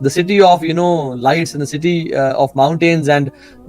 the city of lights and the city of mountains and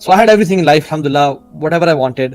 So I had everything in life, alhamdulillah, whatever I wanted.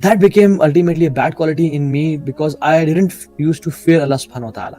That became ultimately a bad quality in me because I didn't used to fear Allah subhanahu wa ta'ala.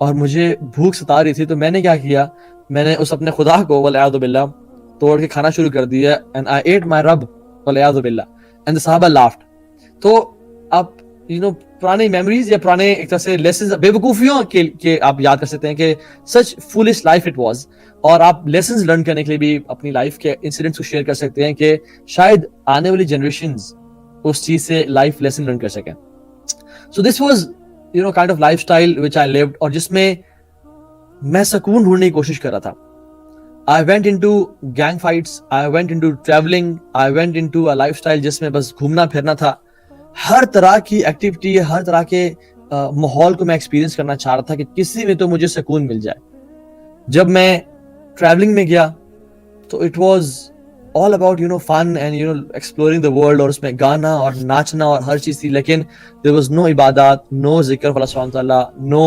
اور مجھے بھوک ستا رہی تھی, تو میں نے کیا کیا, میں نے اس اپنے خدا کو والعیاذ باللہ توڑ کے کھانا شروع کر دیا, and I ate my رب والعیاذ باللہ, and the صحابہ laughed. تو آپ پرانے میموریز یا پرانے ایک طرح سے لیسنز, بے وقوفیوں کے آپ یاد کر سکتے ہیں کہ سچ فولش لائف اٹ واز, اور آپ لیسنز لرن کرنے کے لیے بھی اپنی لائف کے انسیڈنٹس کو شیئر کر سکتے ہیں کہ شاید آنے والی جنریشنز اس چیز سے لائف لیسن لرن کر سکیں. سو this was kind of life style which I lived, اور جس میں میں سکون ڈھونڈنے کی کوشش کر رہا تھا. I went into gang fights, I went into traveling, I went into a lifestyle جس میں بس گھومنا پھرنا تھا. ہر طرح کی ایکٹیویٹی, ہر طرح کے ماحول کو میں ایکسپیرینس کرنا چاہ رہا تھا کہ کسی میں تو مجھے سکون مل جائے. جب میں ٹریولنگ میں گیا تو it was all about fun and exploring the world, اور اس میں گانا اور ناچنا اور ہر چیز تھی, لیکن there was no عبادات, no ذکر of اللہ سبحانہ تعالیٰ, no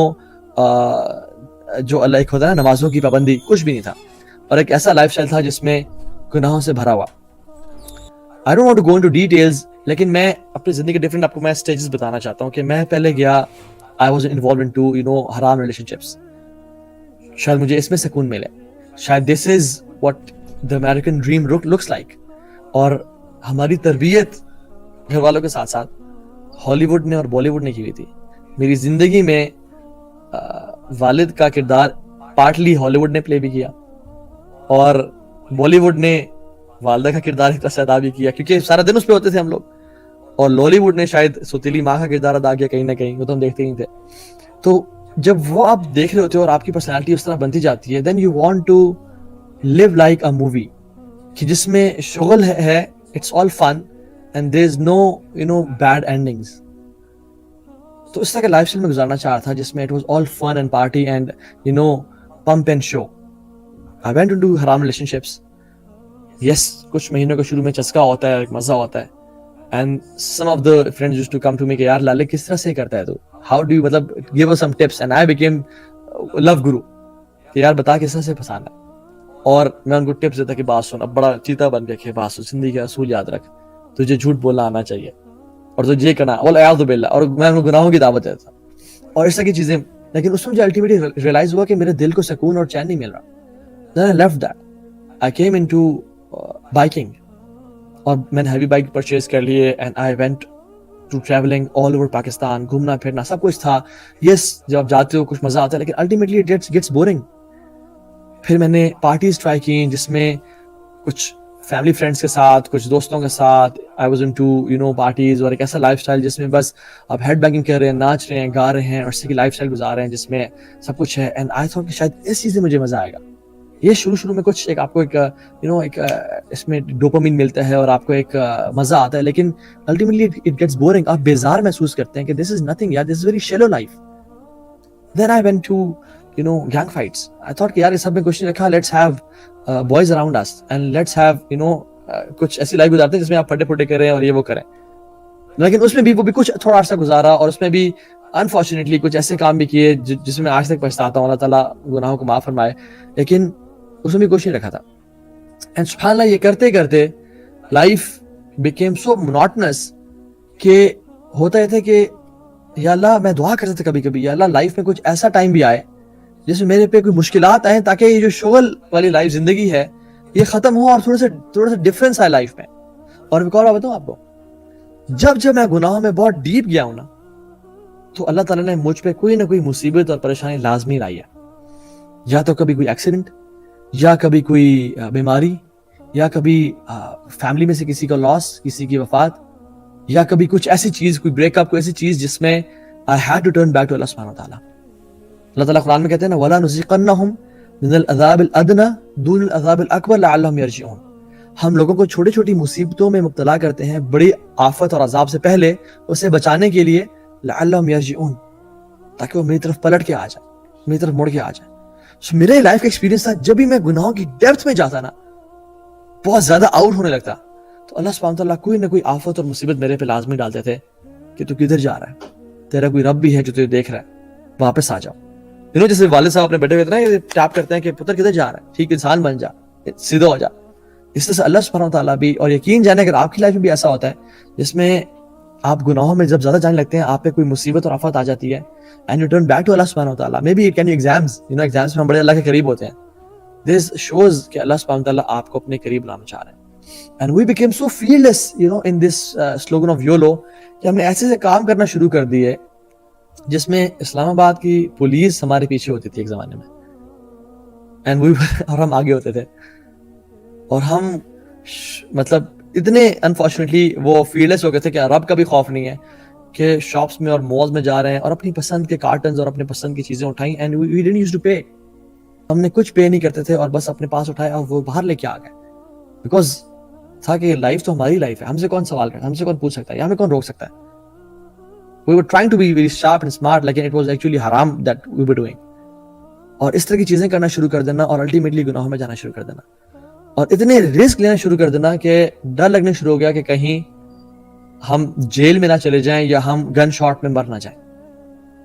جو اللہ ایک ہوتا ہے نا نمازوں کی پابندی, کچھ بھی نہیں تھا. اور ایک ایسا لائف اسٹائل تھا جس میں گناہوں سے بھرا ہوا. I don't want to go into details, لیکن میں اپنی زندگی کے ڈفرینٹ آپ کو میں اسٹیجز بتانا چاہتا ہوں کہ میں پہلے گیا, I was involved into حرام relationships. شاید مجھے اس میں سکون ملے, شاید this is what the American dream looks like. اور ہماری تربیت گھر والوں کے ساتھ ساتھ ہالی ووڈ نے اور بالی ووڈ نے کی ہوئی تھی. میری زندگی میں والد کا کردار پارٹلی ہالی ووڈ نے پلے بھی کیا, اور بالی ووڈ نے والدہ کا کردار ایک طرح سے ادا بھی کیا, کیونکہ سارا دن اس پہ ہوتے تھے ہم لوگ. اور لالی ووڈ نے شاید ستیلی ماں کا کردار ادا کیا کہیں نہ کہیں, وہ تو ہم دیکھتے ہی تھے. تو جب وہ آپ دیکھ رہے ہوتے ہو اور آپ کی پرسنالٹی اس طرح بنتی جاتی ہے, then you want to live like a movie, کہ جس میں شغل ہے, it's all fun and there is no bad endings. تو اس طرح کا لائف اسٹائل میں گزارنا چاہ رہا تھا جس میں it was all fun and party and pump and show. I went into حرام relationships. Yes, کچھ مہینوں کے شروع میں چسکا ہوتا ہے, مزہ ہوتا ہے. And some of the friends used to come to me کہ یار لالے کس طرح سے کرتا ہے تو, how do you مطلب give us some tips, and I became love guru کہ یار بتا کس طرح سے پسند ہے. اور میں ان کو ٹپس دیتا کہ بات سن, اب بڑا چیتا بن کے بات سن, زندگی کا اصول یاد رکھ, تجھے جھوٹ بولنا آنا چاہیے اور تجھے یہ کرنا والعیاذ باللہ, اور میں ان کو گناہوں کی دعوت دیتا اور اس طرح کی چیزیں. لیکن اس میں مجھے الٹیمیٹلی ریئلائز ہوا کہ میرے دل کو سکون اور چین نہیں مل رہا. Then I left that. I came into biking. اور میں نے ہیوی بائک پرچیز کر لیے, and I went to traveling all over Pakistan. گھومنا پھرنا سب کچھ تھا. Yes, جب آپ جاتے ہو کچھ مزہ آتا ہے, لیکن ultimately it gets boring. پھر میں نے پارٹیز ٹرائی کی جس میں کچھ فیملی فرینڈس کے ساتھ, کچھ دوستوں کے ساتھ. I was into پارٹیز, اور ایک ایسا لائف اسٹائل جس میں بس آپ ہیڈ بینگنگ کر رہے ہیں, ناچ رہے ہیں, گا رہے ہیں, اور اس کی لائف اسٹائل گزار رہے ہیں جس میں سب کچھ ہے. And I thought کہ شاید اس چیز سے مجھے مزہ آئے گا. یہ شروع میں کچھ ایک آپ کو ایک اس میں ڈوپامین ملتا ہے اور آپ کو ایک مزہ آتا ہے, لیکن الٹیمیٹلی اٹ گیٹس بورنگ. آپ بیزار محسوس کرتے ہیں کہ دس از نتھنگ یار, this is very shallow life. Then I went to gang fights. I thought کہ یار اس سب میں کچھ نہیں رکھا, let's have boys around us and let's have کچھ ایسی لائف گزارتے ہیں جس میں آپ پھٹے کریں اور یہ وہ کریں. لیکن اس میں بھی وہ بھی کچھ تھوڑا عرصہ گزارا, اور اس میں بھی انفارچونیٹلی کچھ ایسے کام بھی کیے جس میں آج تک پچھتاتا ہوں. اللہ تعالیٰ گناہوں کو معاف فرمائے, لیکن اس میں بھی کچھ نہیں رکھا تھا. اینڈ سبحان اللہ, یہ کرتے کرتے لائف بیکیم سو مونوٹنس کہ ہوتا یہ تھا کہ یا اللہ, میں دعا کرتا تھا کبھی کبھی, یا اللہ لائف میں کچھ ایسا ٹائم بھی آئے جس میں میرے پہ کوئی مشکلات آئیں, تاکہ یہ جو شغل والی لائف زندگی ہے یہ ختم ہو اور تھوڑا سا ڈفرینس آئے لائف میں. اور ایک اور بات بتاؤں آپ کو, جب میں گناہوں میں بہت ڈیپ گیا ہوں نا, تو اللہ تعالیٰ نے مجھ پہ کوئی نہ کوئی مصیبت اور پریشانی لازمی لائی ہے. یا تو کبھی کوئی ایکسیڈنٹ, یا کبھی کوئی بیماری, یا کبھی فیملی میں سے کسی کا لاس, کسی کی وفات, یا کبھی کچھ ایسی چیز, کوئی بریک اپ, کوئی ایسی چیز جس میں I had to turn back to Allah subhanahu wa ta'ala. اللہ تعالیٰ قرآن میں کہتے ہیں نا, وَلَا نُذِيقَنَّهُمْ مِنَ الْعَذَابِ الْأَدْنَىٰ دُونَ الْعَذَابِ الْأَكْبَرِ لَعَلَّهُمْ يَرْجِعُونَ. ہم لوگوں کو چھوٹی چھوٹی مصیبتوں میں مبتلا کرتے ہیں, بڑی آفت اور عذاب سے پہلے اسے بچانے کے لیے, لَعَلَّهُمْ يَرْجِعُونَ, تاکہ وہ میری طرف پلٹ کے آ جائے, میری طرف مڑ کے آ جائے. میرے لائف کا ایکسپیرینس تھا, جب بھی میں گناہوں کی ڈیپتھ میں جاتا نا, بہت زیادہ آؤٹ ہونے لگتا, تو اللہ سبحانہ تعالیٰ کوئی نہ کوئی آفت اور مصیبت میرے پہ لازمی ڈالتے تھے کہ تو کدھر جا رہا ہے, تیرا کوئی رب بھی ہے جو تجھے دیکھ رہا ہے, واپس آ جاؤ. جیسے والد صاحب اپنے بیٹے ہوئے نا, یہ ٹیپ کرتے ہیں کہ پتر کدھر جا رہا ہے, ٹھیک انسان بن جا, سیدھا ہو جا. اس طرح سے اللہ سبحانہ تعالیٰ بھی, اور یقین جانے اگر آپ کی لائف میں بھی ایسا ہوتا ہے جس میں آپ گناہوں میں جب زیادہ جانے لگتے ہیں, آپ پہ کوئی مصیبت اور آفت آ جاتی ہے, and you turn back to Allah subhanahu wa ta'ala. Maybe it can be exams, exams میں ہم بڑے اللہ کے قریب ہوتے ہیں. This shows کہ اللہ subhanahu wa ta'ala آپ کو اپنے قریب لانا چاہ رہے ہیں. And we became so fearless, in this slogan of YOLO, کہ ہم نے ایسے سے کام کرنا شروع کر دیے جس میں اسلام آباد کی پولیس ہمارے پیچھے ہوتی تھی ایک زمانے میں, اور ہم آگے ہوتے تھے, اور ہم مطلب اتنے انفارچونیٹلی وہ فیئرلیس ہو گئے تھے کہ رب کا بھی خوف نہیں ہے, کہ شاپس میں اور مالز میں جا رہے ہیں اور اپنی پسند کے کارٹنز اور اپنے پسند کی چیزیں اٹھائیں, اینڈ وی ڈidn't used to pay. ہم نے کچھ پے نہیں کرتے تھے اور بس اپنے پاس اٹھایا اور وہ باہر لے کے آ گئے, بیکاز تھا کہ لائف تو ہماری لائف ہے, ہم سے کون سوال کرے, ہم سے کون پوچھ سکتا ہے, یا ہمیں کون روک سکتا ہے. We were trying to be very sharp and smart, لیکن it was actually haram that we were doing. اور اس طرح کی چیزیں کرنا شروع کر دینا اور الٹیمیٹلی گناہوں میں جانا شروع کر دینا, اور اتنے رسک لینا شروع کر دینا کہ ڈر لگنے شروع ہو گیا کہ کہیں ہم جیل میں نہ چلے جائیں یا ہم گن شاٹ میں مر نہ جائیں.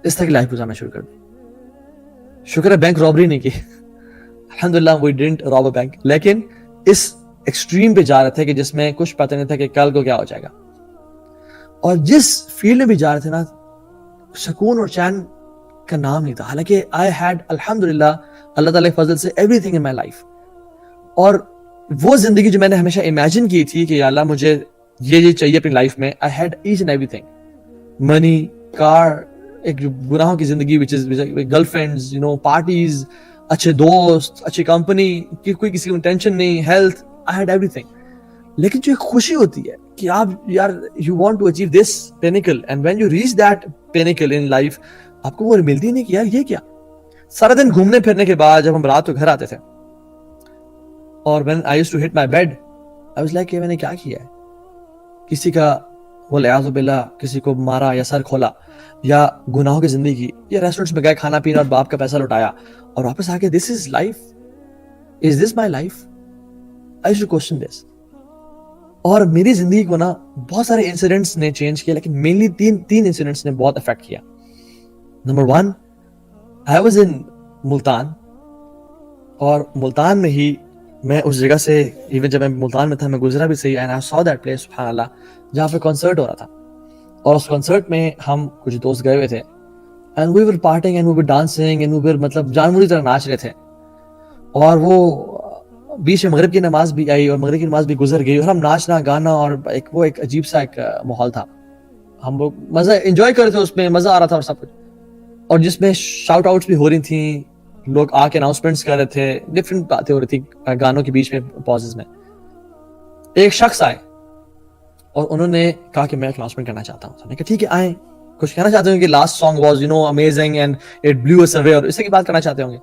اس طرح کی لائف گزارنا شروع کر دی. شکر ہے بینک رابری نہیں کی, الحمدللہ we didn't rob a bank, لیکن اس ایکسٹریم پہ جا رہے تھے کہ جس میں کچھ پتہ نہیں تھا کہ کل کو کیا ہو جائے گا. اور جس فیلڈ میں بھی جا رہے تھے نا, سکون اور چین کا نام نہیں تھا, حالانکہ I had الحمدللہ اللہ تعالیٰ کے فضل سے everything in my life. اور وہ زندگی جو میں نے ہمیشہ امیجن کی تھی کہ یا اللہ مجھے یہ چاہیے اپنی لائف میں, I had each and everything, money, car, ایک گناہوں کی زندگی which is girl friends, parties, اچھے دوست, اچھی کمپنی, کوئی کسی کو ٹینشن نہیں, health, I had everything. لیکن جو ایک خوشی ہوتی ہے کہ آپ یار you want to achieve this pinnacle, and when you reach that pinnacle in life, آپ کو وہ ملتی نہیں کہ یار یہ کیا. سارا دن گھومنے پھرنے کے بعد جب ہم رات کو گھر آتے تھے, اور when I used to hit my bed, I was like کہ میں نے کیا کیا ہے. کسی کا والعیاذ باللہ کسی کو مارا یا سر کھولا یا گناہوں کی زندگی, یا ریسٹورنٹس میں گئے کھانا پینا اور باپ کا پیسہ لٹایا اور واپس آ کے this is life, is this my life? I used to question this. اور میری زندگی کو نا بہت سارے انسیڈنٹس نے چینج کیا, لیکن مینلی تین انسیڈنٹس نے بہت افیکٹ کیا. Number 1, I was in Multan, اور ملتان میں ہی میں اس جگہ سے, ایون جب میں ملتان میں تھا میں گزرا بھی صحیح, and I saw that place سبحان اللہ, جہاں پہ کنسرٹ ہو رہا تھا. اور اس کنسرٹ میں ہم کچھ دوست گئے ہوئے تھے, and we were partying and we were dancing and we were مطلب جانوری طرح ناچ رہے تھے. اور وہ بیچ میں مغرب کی نماز بھی آئی اور مغرب کی نماز بھی گزر گئی, اور ہم ناچنا گانا اور وہ ایک عجیب سا ایک ماحول تھا. ہم لوگ مزہ انجوائے کر رہے تھے, اس میں مزہ آ رہا تھا اور سب کچھ, اور جس میں شاؤٹ آؤٹس بھی ہو رہی تھیں, لوگ آ کے اناؤنسمنٹس کر رہے تھے, ڈفرینٹ باتیں ہو رہی تھی گانوں کے بیچ میں پازز میں. ایک شخص آئے اور انہوں نے کہا کہ میں اناؤنسمنٹ کرنا چاہتا ہوں. میں نے کہا ٹھیک ہے آئیں, کچھ کہنا چاہتے ہوں کہ last song was amazing and it blew us away, اور اس کی بات کرنا چاہتے ہوں گے.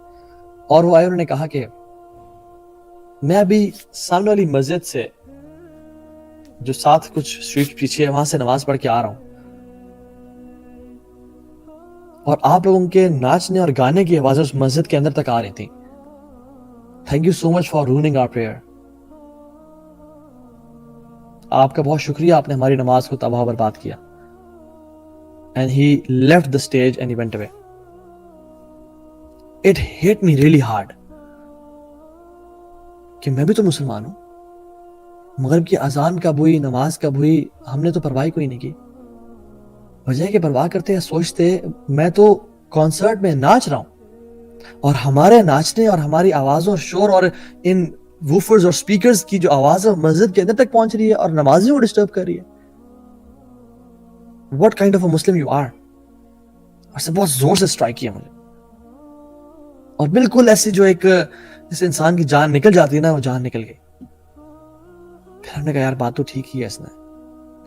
اور وہ آئے, انہوں نے کہا کہ میں ابھی سامنے والی مسجد سے جو ساتھ کچھ اسٹریٹ پیچھے ہے وہاں سے نماز پڑھ کے آ رہا ہوں, اور آپ لوگوں کے ناچنے اور گانے کی آوازیں اس مسجد کے اندر تک آ رہی تھیں. Thank you so much for running our prayer. آپ کا بہت شکریہ, آپ نے ہماری نماز کو تباہ و برباد کیا. And he left the stage and he went away. It hit me really hard کہ میں بھی تو مسلمان ہوں, مغرب کی اذان کب ہوئی, نماز کب ہوئی, ہم نے تو پرواہ کوئی نہیں کی. بجائے کہ پرواہ کرتے یا سوچتے, میں تو کانسرٹ میں ناچ رہا ہوں, اور ہمارے ناچنے اور ہماری آوازوں اور شور اور ان ووفرز اور سپیکرز کی جو آواز ہے مسجد کے اندر تک پہنچ رہی ہے اور نمازیوں کو ڈسٹرب کر رہی ہے. What kind of a Muslim you are. اور سے بہت زور سے اسٹرائک کیا مجھے, اور بالکل ایسی جو ایک جس انسان کی جان نکل جاتی ہے نا, وہ جان نکل گئی. پھر ہم نے کہا یار بات تو ٹھیک ہی ہے اس نے,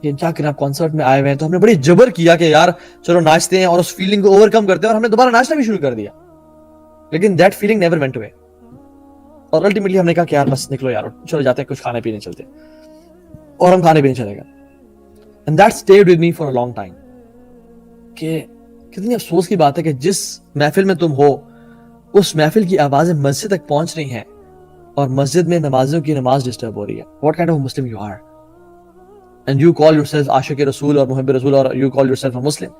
یہ کیا کریں, آپ کانسرٹ میں آئے ہوئے ہیں, تو ہم نے بڑی جبر کیا کہ یار چلو ناچتے ہیں اور اس فیلنگ کو اوور کم کرتے ہیں, اور ہم نے دوبارہ ناچنا بھی شروع کر دیا. لیکن that feeling never went away, اور الٹیمیٹلی ہم نے کہا کہ یار بس نکلو یار, چلو جاتے ہیں کچھ کھانے پینے چلتے, اور ہم کھانے پینے چلے گئے. And that stayed with me for a long time. کہ کتنی افسوس کی بات ہے کہ جس محفل میں تم ہو اس محفل کی آوازیں مسجد تک پہنچ رہی ہیں اور مسجد میں نمازیوں کی نماز ڈسٹرب ہو رہی ہے. What kind of a Muslim you are? And you call yourself عاشق رسول اور محب رسول, اور you call yourself a Muslim.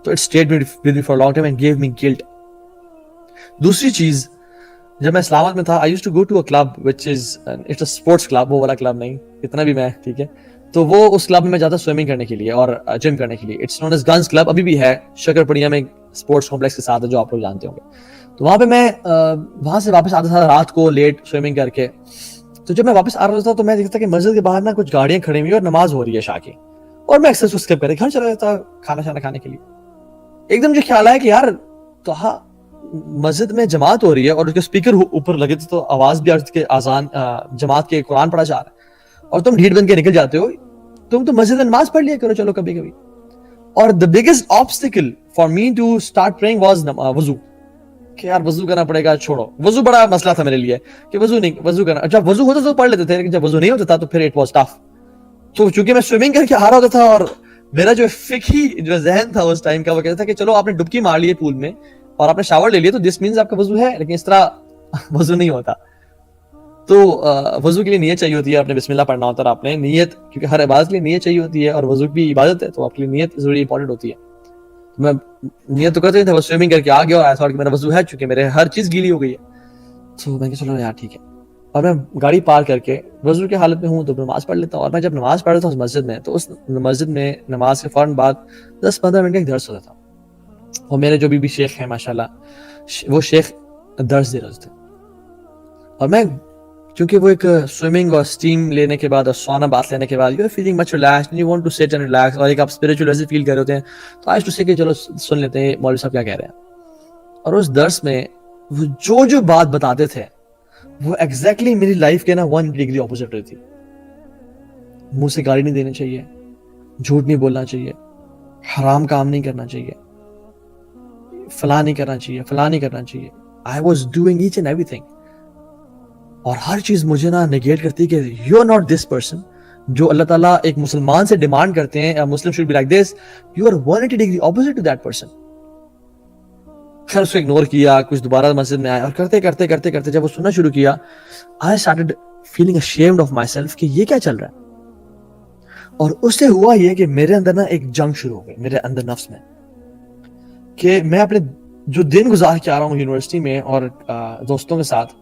So it stayed with me for a long time and gave me guilt. دوسری چیز, جب میں اسلام آباد میں تھا, I used to go to a club which is it's a sports club, وہ والا club نہیں, اتنا بھی میں ٹھیک ہے, تو وہ اس کلب میں جاتا سوئمنگ کرنے کے لیے اور جم کرنے کے لیے. It's known as guns club, ابھی بھی ہے شکر پڑیا میں اسپورٹس کمپلیکس کے ساتھ ہے جو آپ لوگ جانتے ہوں گے. تو وہاں پہ میں وہاں سے واپس آتا تھا رات کو لیٹ سوئمنگ کر کے. تو جب میں واپس آ رہا تھا تو میں دیکھتا کہ مسجد کے باہر نا کچھ گاڑیاں کھڑی ہوئی اور نماز ہو رہی ہے عشاء کی, اور میں اکثر اسکپ کر کے گھر چلا جاتا کھانا شانا کھانے کے لیے. ایک دم مجھے خیال آیا کہ یار تو مسجد میں جماعت ہو رہی ہے اور اس کے اسپیکر اوپر لگے تھے تو آواز بھی کے آزان جماعت کے قرآن پڑھا جا رہا ہے, اور تم ڈھیٹ بن کے نکل جاتے ہو. تم تو مسجد میں نماز پڑھ لیا کرو چلو کبھی کبھی. اور the biggest obstacle for me to start praying was وضو, کہ یار وضو کرنا پڑے گا, چھوڑو وضو بڑا مسئلہ تھا میرے لیے کہ وضو کرنا. جب وضو ہوتا تو پڑھ لیتے تھے, لیکن جب وضو نہیں ہوتا تھا تو پھر it was tough. تو چونکہ میں سوئمنگ کر کے آ رہا ہوتا تھا اور میرا جو فقہی جو ذہن تھا اس ٹائم کا وہ کہتا تھا کہ چلو آپ نے ڈبکی مار لی ہے پول میں اور آپ نے شاور لے لیا تو دس مینز آپ کا وضو ہے, لیکن اس طرح وضو نہیں ہوتا. تو وضو کے لیے نیت چاہیے ہوتی ہے, آپ نے بسم اللہ پڑھنا ہوتا ہے, آپ نے نیت, کیونکہ ہر عبادت کے لیے نیت چاہیے ہوتی ہے اور وضو بھی عبادت ہے تو آپ کے لیے نیت ضروری امپورٹنٹ ہوتی ہے. میں نیت تو کرتے نہیں تھا, وہ سوئمنگ کر کے آ گیا اور ایسا کہ میرا وضو ہے چونکہ میرے ہر چیز گیلی ہو گئی ہے. تو میں کہ چلو یار ٹھیک ہے, اور میں گاڑی پارک کر کے وضو کی حالت میں ہوں تو نماز پڑھ لیتا ہوں. اور میں جب نماز پڑھ رہا تھا اس مسجد میں تو اس مسجد میں نماز کے فوراً بعد 10-15 منٹ کا ایک درس ہوتا تھا, اور میرے جو بھی شیخ ہیں ماشاءاللہ وہ شیخ درس دے رہے تھے. اور میں چونکہ وہ ایک سوئمنگ اور اسٹیم لینے کے بعد اور سونا بات لینے کے بعد you are feeling much relaxed, you want to sit and relax, اور ایک آپ اسپرچوئل ایسے فیل کر رہے ہوتے ہیں تو آج تو سے کہ چلو سن لیتے ہیں مولوی صاحب کیا کہہ رہے ہیں. اور اس درس میں وہ جو بات بتاتے تھے وہ ایگزیکٹلی میری لائف کے نا 1 ڈگری اپوزٹ رہی تھی. منہ سے گالی نہیں دینی چاہیے, جھوٹ نہیں بولنا چاہیے, حرام کام نہیں کرنا چاہیے, فلاں نہیں کرنا چاہیے, فلاں نہیں کرنا چاہیے. I was doing each and everything. اور ہر چیز مجھے نا نیگیٹ کرتی کہ you are not this person جو اللہ تعالیٰ ایک مسلمان سے ڈیمانڈ کرتے ہیں, Muslim should be like this, you are 180 degree opposite to that person. خیر اس کو اگنور کیا, کچھ دوبارہ مسجد میں آیا اور کرتے کرتے کرتے کرتے جب وہ سننا شروع کیا I started feeling ashamed of myself کہ یہ کیا چل رہا ہے. اور اس سے ہوا یہ کہ میرے اندر نا ایک جنگ شروع ہو گئی میرے اندر نفس میں, کہ میں اپنے جو دن گزار کے آ رہا ہوں یونیورسٹی میں اور دوستوں کے ساتھ,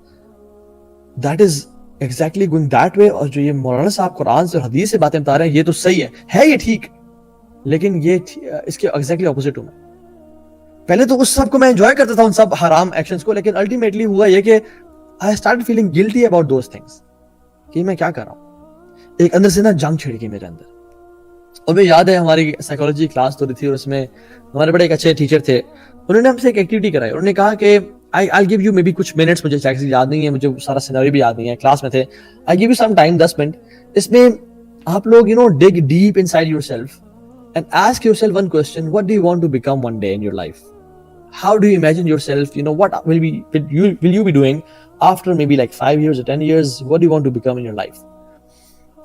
that is exactly going that way. اور جو یہ مولانا صاحب قرآن سے اور حدیث سے باتیں بتا رہے ہیں یہ تو صحیح ہے یہ ٹھیک, لیکن یہ اس کے ایگزیکٹلی اپوزٹ ہوں میں. پہلے تو اس سب کو میں انجوائے کرتا تھا ان سب حرام ایکشنز کو, لیکن الٹیمیٹلی ہوا یہ کہ I started feeling guilty about those things کہ میں کیا کر رہا ہوں. ایک اندر سے نا جنگ چھڑ گئی میرے اندر. اور مجھے یاد ہے ہماری سائیکالوجی کلاس ہو رہی تھی اور اس میں ہمارے بڑے ایک اچھے ٹیچر تھے, انہوں نے ہم سے ایک ایکٹیویٹی کرائی. انہوں نے کہا کہ I'll give you maybe کچھ منٹس, مجھے ایگزیکٹلی یاد نہیں ہے, مجھے سارا سینیریو بھی یاد نہیں ہے, کلاس میں تھے. I'll give you some time 10 منٹ. اس میں آپ لوگ dig deep inside yourself and ask yourself one question, what do you want to become one day in your life? How do you imagine yourself, what will you be doing after maybe like 5 years or 10 years? What do you want to become in your life?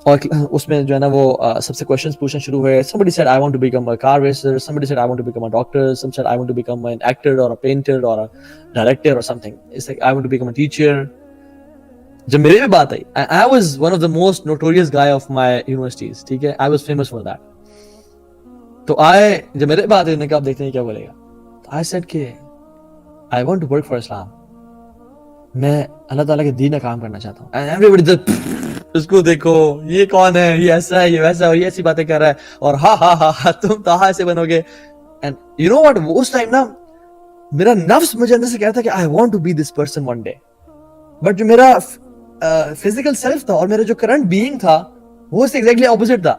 اور اس میں جو ہے نا وہ سب سے questions پوچھنا شروع ہوئے. Somebody said I want to become a car racer, somebody said I want to become a doctor, some said I want to become an actor or a painter or a director or something. It's like I want to become a teacher. جب میرے میں بات آئی, I was one of the most notorious guy of my universities, ٹھیک ہے, I was famous for that. تو جب میرے بات آئی, نے کہا آپ دیکھتے ہیں کیا بولے گا. I said کہ I want to work for Islam. میں اللہ تعالیٰ کے دین کا کام کرنا چاہتا ہوں. And everybody just اس کو دیکھو, یہ کون ہے, یہ ایسا ہے, یہ ویسا, اور یہ ایسی باتیں کر رہا ہے, اور ہاں تم تو ایسے بنو گے. And you know what, اس ٹائم نا میرا نفس مجھے اندر سے کہتا کہ I want to be this person one day. But جو میرا physical self تھا اور میرا جو current being تھا وہ اس سے exactly opposite تھا.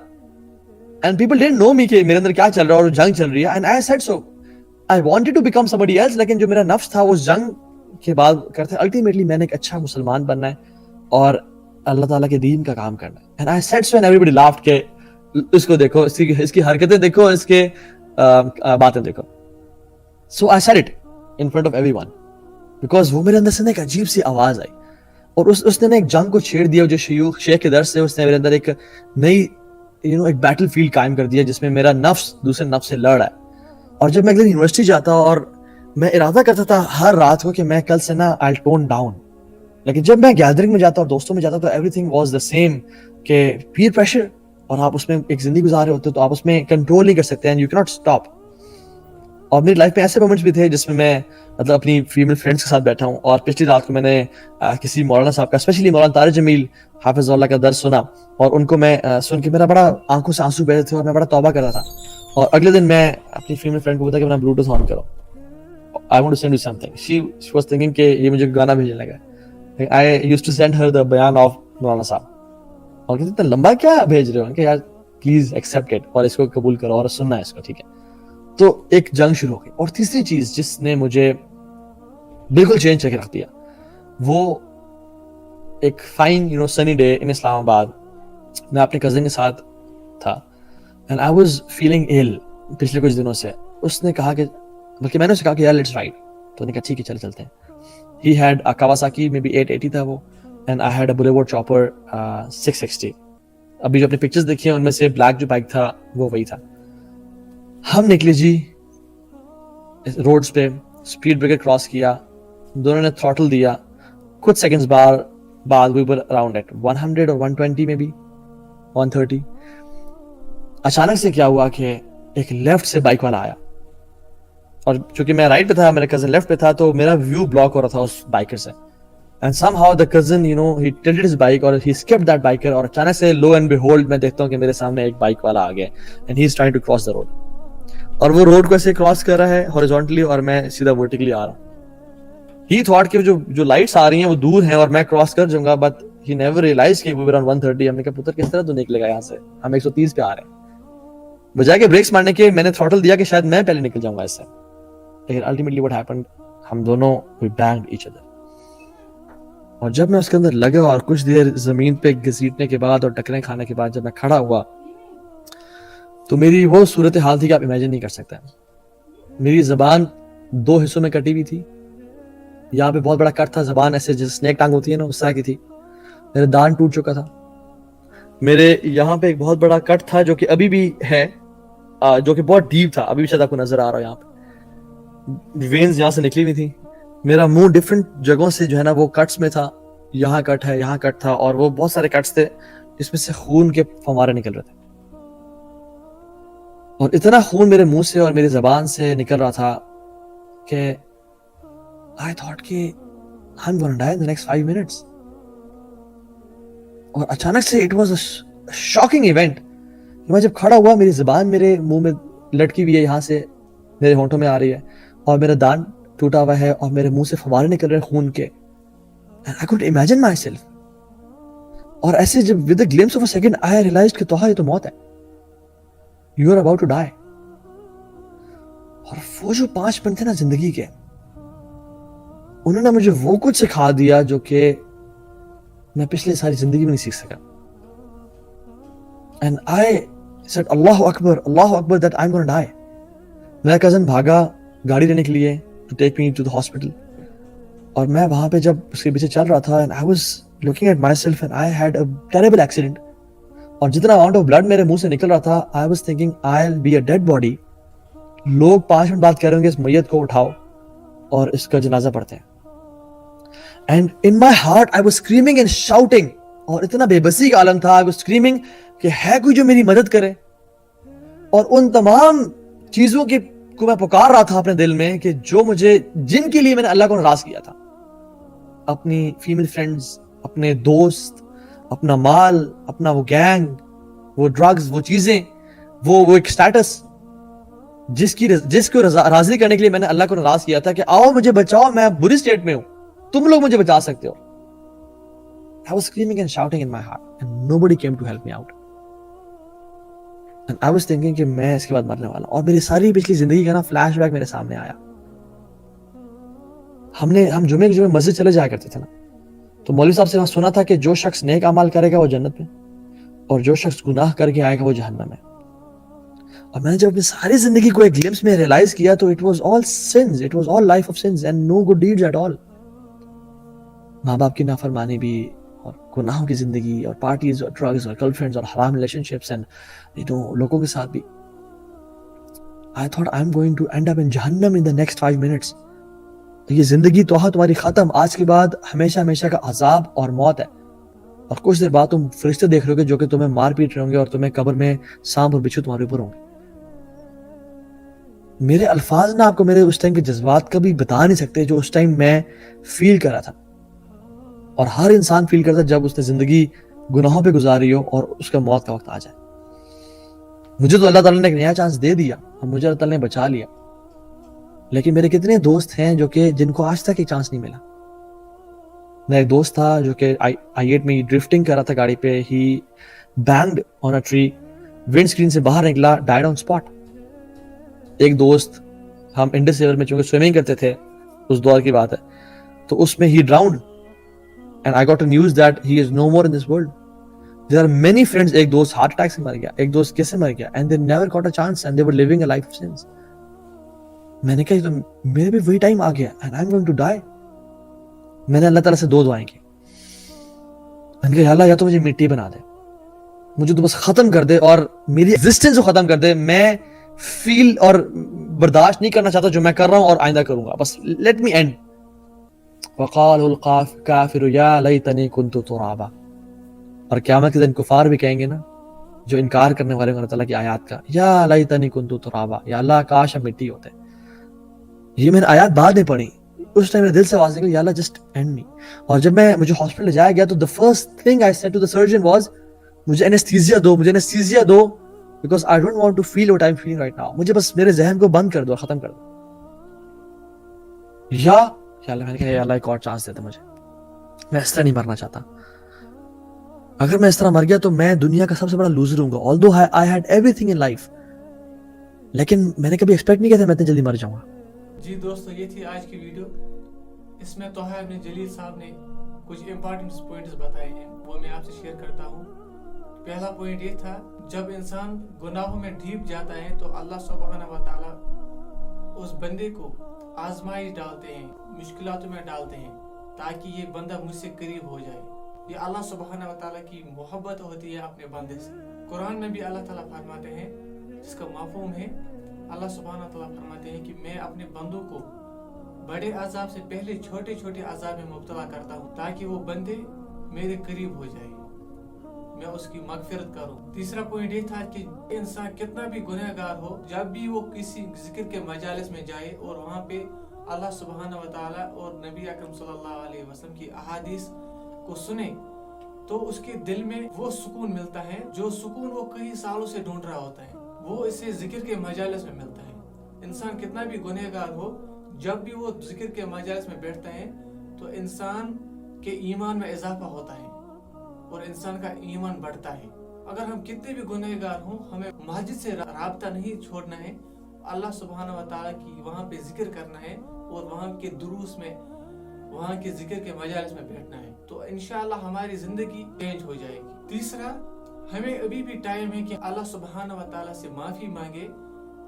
And people didn't know me کہ میرے اندر کیا چل رہا ہے اور جنگ چل رہی ہے. And I said so. I wanted to become somebody else, لیکن جو میرا نفس تھا وہ جنگ کے بعد کرتے ultimately میں نے ایک اچھا مسلمان بننا ہے اور اللہ تعالیٰ کے دین کا کام کرنا ہے. And I said so and everybody laughed کہ اس کو دیکھو, اس کی حرکتیں دیکھو, اس کے باتیں دیکھو. So I said it in front of everyone because وہ میرے اندر سے ایک عجیب سی آواز آئی اور اس نے ایک جنگ کو چھیڑ دیا جو شیخ کے درس سے اس نے میرے اندر ایک نئی ایک بیٹل فیلڈ قائم کر دیا جس میں میرا نفس دوسرے نفس سے لڑ رہا ہے. اور جب میں اگلے یونیورسٹی جاتا اور میں ارادہ کرتا تھا ہر رات کو کہ میں کل سے نا I'll tone down, لیکن جب میں گیدرنگ میں جاتا اور دوستوں میں جاتا تو every thing was the same کہ پیر پریشر, اور آپ اس میں ایک زندگی گزارے ہوتے تو آپ اس میں کنٹرول نہیں کر سکتے and you cannot stop. اور میری لائف میں ایسے مومنٹس بھی تھے جس میں میں مطلب اپنی فیمیل فرینڈس کے ساتھ بیٹھا ہوں, اور پچھلی رات کو میں نے کسی مولانا صاحب کا, اسپیشلی مولانا طارق جمیل حافظ اللہ کا درس سنا, اور ان کو میں سن کے میرا بڑا آنکھوں سے آنسو بہہ رہے تھے اور میں بڑا توبہ کر رہا تھا. اور اگلے دن میں اپنی فیمیل فرینڈ کو بولا کہ اپنا بلوٹوتھ آن کرو, I want to send you something. She was thinking کہ یہ مجھے گانا بھیجنے لگا. I used to send her the بیان of مولانا صاحب, اور کہتے اتنا لمبا کیا بھیج رہے ہو, کہ یار پلیز ایکسیپٹ اٹ اور اس کو قبول کرو اور سننا ہے اس کو, ٹھیک ہے. تو ایک جنگ شروع ہو گئی. اور تیسری چیز جس نے مجھے بالکل چینج کر کے رکھ دیا, وہ ایک فائن سنی ڈے ان اسلام آباد, میں اپنے کزن کے ساتھ تھا and I was feeling L پچھلے کچھ دنوں سے. اس نے کہا کہ, بلکہ میں نے اسے کہا کہ یار لیٹس رائڈ, تو نے کہا ٹھیک ہے چلے چلتے ہیں. He had a Kawasaki maybe 880 تھا وہ, and I had a Boulevard Chopper 660. ابھی جو اپنے پکچرز دیکھی ہیں ان میں سے بلیک جو بائک تھا وہ وہی تھا. ہم نکلے جی روڈز پہ, اسپیڈ بریکر کراس کیا, دونوں نے تھروٹل دیا, کچھ سیکنڈز بعد we were around at 100 or 120 maybe 130. اچانک سے کیا ہوا کہ ایک لیفٹ سے بائک والا آیا, اور چونکہ میں رائٹ پہ تھا, میرا کزن لیفٹ پہ تھا, تو میرا ویو بلاک ہو رہا تھا اس بائکر سے. And some how the cousin he tilted his bike اور he skipped that biker, اور اچانک سے lo and behold میں دیکھتا ہوں کہ میرے سامنے ایک بائک والا آ گیا and he is trying to cross the road. اور وہ روڈ کو ایسے کراس کر رہا ہے horizontally اور میں سیدھا vertically آ رہا ہوں. He thought کہ جو لائٹس آ رہی ہیں وہ دور ہیں اور میں کراس کر جاؤں گا, but he never realized کہ we were on 130. ہم نے کہا پتر کس طرح تو نکلے گا یہاں سے, ہم 130 پہ آ رہے ہیں. بجائے کہ بریکس مارنے کے میں نے تھروٹل دیا کہ شاید میں پہلے نکل جاؤں گا اس سے, لیکن ultimately what happened, ہم دونوں we banged each other. اور جب میں اس کے اندر لگا اور کچھ دیر زمین پہ گھسیٹنے کے بعد اور ٹکریں کھانے کے بعد جب میں کھڑا ہوا, تو میری وہ صورتحال تھی کہ آپ امیجن نہیں کر سکتے. میری زبان 2 حصوں میں کٹی ہوئی تھی, یہاں پہ بہت بڑا کٹ تھا, زبان ایسے جیسے اسنیک ٹانگ ہوتی ہے نا اس طرح کی تھی, میرے دان ٹوٹ چکا تھا, میرے یہاں پہ ایک بہت بڑا کٹ تھا جو کہ ابھی بھی ہے, جو کہ بہت ڈیپ تھا, ابھی بھی شاید آپ کو نظر آ رہا ہو, یہاں پہ وینز یہاں سے نکلی ہوئی تھی. میرا منہ ڈفرینٹ جگہوں سے جو ہے نا وہ کٹس میں تھا, یہاں کٹ ہے, یہاں کٹ تھا, اور وہ بہت سارے کٹس تھے جس میں سے خون کے فوارے نکل رہے تھے. اور اتنا خون میرے منہ سے اور میری زبان سے نکل رہا تھا کہ I thought کہ I'm gonna die in the next 5 minutes. اور اچانک سے it was a shocking event. میں جب کھڑا ہوا, میری زبان میرے منہ میں لٹکی ہوئی ہے, یہاں سے میرے ہونٹوں میں آ رہی ہے, اور میرا دان ٹوٹا ہوا ہے, اور میرے منہ سے فوارے نکل رہے ہیں خون کے. And I couldn't imagine myself. اور ایسے جب with a glimpse of a second I realized کہ توہا یہ تو موت ہے, you are about to die. اور وہ جو 5 منٹ تھے نا زندگی کے, انہوں نے مجھے وہ کچھ سکھا دیا جو کہ میں پچھلے ساری زندگی میں نہیں سیکھ سکا. And I said Allahu Akbar that I'm gonna die. میرا کزن بھاگا گاڑی لینے کے لیے to take me to the hospital. اور میں وہاں پہ جب اس کے پیچھے چل رہا تھا, and I was looking at myself and I had a terrible accident. اور جتنا amount of blood میرے منہ سے نکل رہا تھا, I was thinking I'll be a dead body. لوگ 5 منٹ بعد کہہ رہے ہوں گے اس میت کو اٹھاؤ اور اس کا جنازہ پڑھتے ہیں. And in my heart I was screaming and shouting. اور اتنا بے بسی کا عالم تھا, I was screaming کہ ہے کوئی جو میری مدد کرے. اور ان تمام چیزوں کو میں پکار رہا تھا اپنے دل میں کہ جو مجھے, جن کے لیے میں نے اللہ کو ناراض کیا تھا, اپنی فیمیل فرینڈز, اپنے دوست, اپنا مال, اپنا وہ گینگ, وہ ڈرگز, وہ چیزیں, وہ ایک سٹیٹس جس کو راضی کرنے کے لیے میں نے اللہ کو ناراض کیا تھا کہ آؤ مجھے بچاؤ, میں بری سٹیٹ میں ہوں, تم لوگ مجھے بچا سکتے ہو. I was screaming and shouting in my heart and nobody came to help me out. And I was thinking کہ میں اس کے بعد مرنے والا ہوں. اور میری ساری پچھلی زندگی کا نا فلیش بیک میرے سامنے آیا. ہم جمعے مسجد چلے جایا کرتے تھے نا, تو مولوی صاحب سے سنا تھا کہ جو شخص نیک اعمال کرے گا وہ جنت میں, اور جو شخص گناہ کر کے آئے گا وہ جہنم میں. اور میں نے جب اپنی ساری زندگی کو ایک گلمپس میں ریئلائز کیا تو it was all sins, it was all life of sins and no good deeds at all. ماں باپ کی نافرمانی بھی, اور گناہوں کی زندگی, اور پارٹیز, اور ڈرگز, اور گرل فرینڈز, اور حرام ریلیشن شپس, اینڈ لوگوں کے ساتھ بھی. I thought I'm going to end up in Jahannam in the next 5 minutes. یہ زندگی توہا تمہاری ختم, آج کے بعد ہمیشہ ہمیشہ کا عذاب اور موت ہے. اور کچھ دیر بعد تم فرشتے دیکھ رہے ہو گے جو کہ تمہیں مار پیٹ رہے ہوں گے, اور تمہیں قبر میں سانپ اور بچھو تمہارے اوپر ہوں گے. میرے الفاظ نا آپ کو میرے اس ٹائم کے جذبات کبھی بتا نہیں سکتے جو اس ٹائم میں فیل کر رہا تھا. اور ہر انسان فیل کرتا جب اس نے زندگی گناہوں پہ گزاری ہو اور اس کا موت کا وقت آ جائے. مجھے تو اللہ تعالیٰ نے ایک نیا چانس دے دیا اور مجھے اللہ تعالیٰ نے بچا لیا, لیکن میرے کتنے دوست ہیں جو کہ جن کو آج تک ایک چانس نہیں ملا. میرا ایک دوست تھا جو کہ I-8 میں ڈرفٹنگ کر رہا تھا گاڑی پہ, ہی بینگڈ آن اے ٹری, ونڈ اسکرین سے باہر نکلا, ڈائیڈ آن اسپاٹ. ایک دوست, ہم انڈس ریور میں چونکہ سوئمنگ کرتے تھے, اس دور کی بات ہے, تو اس میں ہی drowned and I got a news that he is no more in this world. There are many friends, ایک دوست ہارٹ اٹیک سے مر گیا, ایک دوست کیسے مر گیا, and they never got a chance and they were living a life since. میں نے کہا میرے بھی وہی ٹائم آ گیا and I'm going to die. میں نے اللہ تعالیٰ سے 2 دعائیں کی. میں نے کہا یا اللہ, یا تو مجھے مٹی بنا دے, مجھے تو بس ختم کر دے اور میری ایگزسٹنس کو ختم کر دے. میں فیل اور برداشت نہیں کرنا چاہتا جو میں کر رہا ہوں اور آئندہ کروں گا, بس let me end. وقال الکافر یا لیتنی کنت ترابا. اور قیامت کے دن کفار بھی کہیں گے نا, جو انکار کرنے والے اللہ تعالیٰ کی آیات کا, یا لیتنی کنت ترابا, یا اللہ کاش ہم مٹی ہوتے. یہ میں نے آیات بعد میں پڑھی, اس ٹائم میرے دل سے آواز نکلی, یا اللہ جسٹ اینڈ می. اور جب مجھے ہاسپٹل لے جایا گیا تو the first thing I said to the surgeon was, مجھے انیستھیزیا دو, because I don't want to feel what I'm feeling right now. مجھے بس میرے ذہن کو بند کر دو, ختم کر دو. یا اللہ, میں نے کہا یا اللہ ایک اور چانس دیتا مجھے, میں اس طرح نہیں مرنا چاہتا. اگر میں اس طرح مر گیا تو میں دنیا کا سب سے بڑا لوزر ہوں گا. although I had everything in life, لیکن میں نے کبھی ایکسپیکٹ نہیں کیا تھا میں اتنی جلدی مر جاؤں گا. جی دوستو, یہ تھی آج کی ویڈیو. اس میں طاہر ابن جلیل صاحب نے کچھ امپورٹنٹ پوائنٹس بتائے ہیں, وہ میں آپ سے شیئر کرتا ہوں. پہلا پوائنٹ یہ تھا, جب انسان گناہوں میں ڈھیپ جاتا ہے تو اللہ سبحانہ و تعالیٰ اس بندے کو آزمائش ڈالتے ہیں, مشکلاتوں میں ڈالتے ہیں, تاکہ یہ بندہ مجھ سے قریب ہو جائے. یہ اللہ سبحانہ و تعالیٰ کی محبت ہوتی ہے اپنے بندے سے. قرآن میں بھی اللہ تعالیٰ فرماتے ہیں, جس کا مفہوم ہے, اللہ سبحانہ و تعالیٰ فرماتے ہیں کہ میں اپنے بندوں کو بڑے عذاب سے پہلے چھوٹے چھوٹے عذاب میں مبتلا کرتا ہوں, تاکہ وہ بندے میرے قریب ہو جائے, میں اس کی مغفرت کروں. تیسرا پوائنٹ یہ تھا کہ انسان کتنا بھی گنہگار ہو, جب بھی وہ کسی ذکر کے مجالس میں جائے اور وہاں پہ اللہ سبحانہ و تعالیٰ اور نبی اکرم صلی اللہ علیہ وسلم کی احادیث کو سنے, تو اس کے دل میں وہ سکون ملتا ہے جو سکون وہ کئی سالوں سے ڈھونڈ رہا ہوتا ہے, وہ اسے ذکر کے مجالس میں ملتا ہے. انسان کتنا بھی گنہگار ہو, جب بھی وہ ذکر کے مجالس میں بیٹھتا ہے تو انسان کے ایمان میں اضافہ ہوتا ہے اور انسان کا ایمان بڑھتا ہے. اگر ہم کتنے بھی گنہگار ہوں, ہمیں مسجد سے رابطہ نہیں چھوڑنا ہے, اللہ سبحانہ و تعالیٰ کی وہاں پہ ذکر کرنا ہے اور وہاں کے دروس میں, وہاں کے ذکر کے مجالس میں بیٹھنا ہے, تو انشاءاللہ ہماری زندگی چینج ہو جائے گی. تیسرا, ہمیں ابھی بھی ٹائم ہے کہ اللہ سبحانہ و تعالیٰ سے معافی مانگے,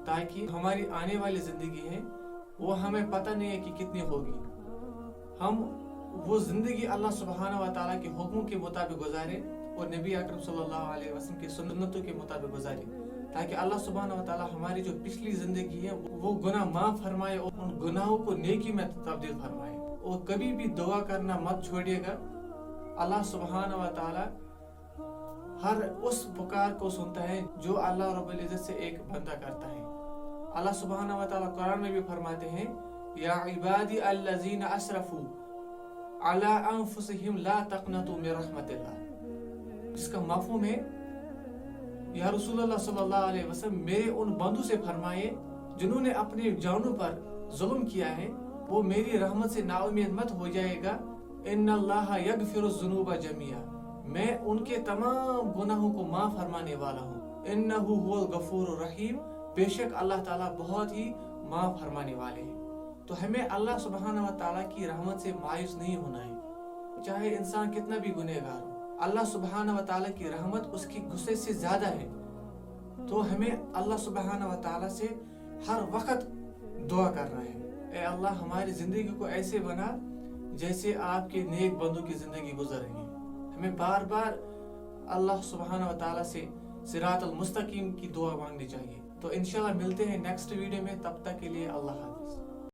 تاکہ ہماری آنے والی زندگی ہے وہ ہمیں پتہ نہیں ہے کہ کتنی ہوگی. ہم وہ زندگی اللہ سبحانہ و تعالیٰ کے حکموں کے مطابق گزارے اور نبی اکرم صلی اللہ علیہ وسلم کی سنتوں کے مطابق گزارے, تاکہ اللہ سبحانہ و تعالیٰ ہماری جو پچھلی زندگی ہے وہ گناہ معاف فرمائے اور ان گناہوں کو نیکی میں تبدیل فرمائے. اور کبھی بھی دعا کرنا مت چھوڑیے گا, اللہ سبحانہ و تعالیٰ ہر اس پکار کو سنتا ہے جو اللہ رب العزت سے ایک بندہ کرتا ہے. اللہ سبحانہ و تعالیٰ قرآن میں بھی فرماتے ہیں, یا عبادی الذین اسرفوا علی انفسہم لا تقنطوا من رحمت اللہ, جس کا مفہوم ہے, یا رسول اللہ صلی اللہ علیہ وسلم میرے ان بندوں سے فرمائے جنہوں نے اپنے جانوں پر ظلم کیا ہے, وہ میری رحمت سے نا امید مت ہو جائے گا. ان اللہ یغفر الذنوب جميعا, میں ان کے تمام گناہوں کو معاف فرمانے والا ہوں. انہ هو الغفور الرحیم, بے شک اللہ تعالیٰ بہت ہی معاف فرمانے والے ہیں. تو ہمیں اللہ سبحانہ و تعالیٰ کی رحمت سے مایوس نہیں ہونا ہے, چاہے انسان کتنا بھی گنہگار ہو. اللہ سبحانہ و تعالیٰ کی رحمت اس کی غصے سے زیادہ ہے, تو ہمیں اللہ سبحانہ و تعالیٰ سے ہر وقت دعا کرنا ہے, اے اللہ ہماری زندگی کو ایسے بنا جیسے آپ کے نیک بندوں کی زندگی گزر رہی ہے. ہمیں بار بار اللہ سبحانہ و تعالیٰ سے صراط المستقیم کی دعا مانگنی چاہیے. تو انشاءاللہ ملتے ہیں نیکسٹ ویڈیو میں, تب تک کے لیے اللہ حافظ.